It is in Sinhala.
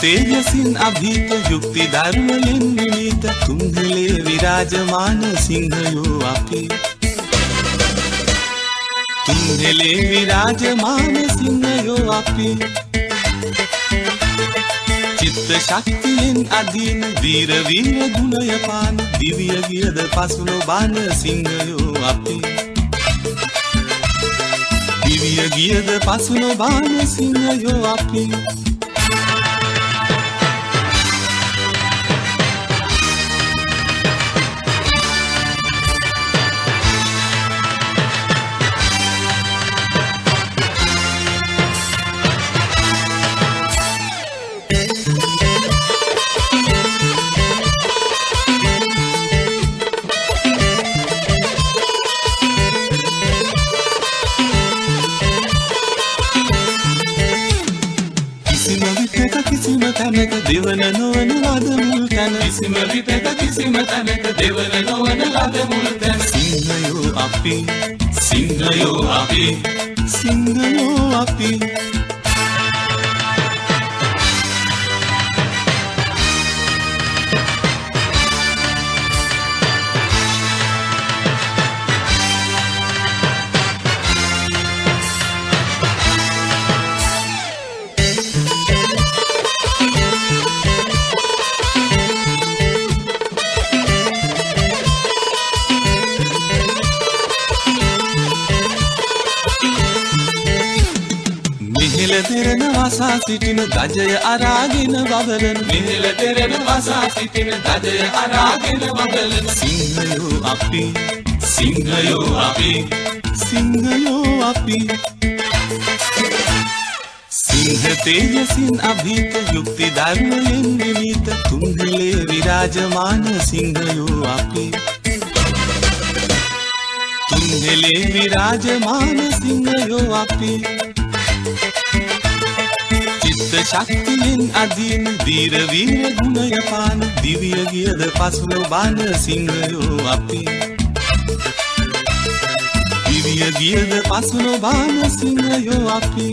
තේජසින් අභීත යුක්ති ධර්මයෙන් විනීත තුන්හෙලේ විරාජමාන සිංහයෝ අපි තුන්හෙලේ විරාජමාන සිංහයෝ අපි චිත්ත ශක්තියෙන් අදීන වීර වීර ගුණය පාන දිව්‍ය ගියද පසුනොබාන සිංහයෝ අපි දිව්‍ය ගියද පසුනොබාන සිංහයෝ අපි කිසිම තැනක දෙවන නොවන ලද මුල් තැන කිසිම විටක කිසිම තැනක දෙවන නොවන ලද මුල් තැන සිංහයෝ අපි සිංහයෝ අපි සිංහයෝ අපි මෙහෙල දෙරණ වසා සිටින ගජය අරාගෙන වදලන මෙහෙල දෙරණ වසා සිටින ගජය අරාගෙන වදලන සිංහයෝ අපි සිංහයෝ අපි සිංහයෝ අපි සිංහ තේජසින් අභීත යුක්ති ධර්මයෙන් විනීත තුන්හෙලේ විරාජමාන සිංහයෝ අපි තුන්හෙලේ විරාජමාන සිංහයෝ අපි චිත්ත ශක්තියෙන් අදීන වීර වීර ගුණය පාන දිව්‍ය ගියද පසුනොබාන සිංහයෝ අපි දිව්‍ය ගියද පසුනොබාන සිංහයෝ අපි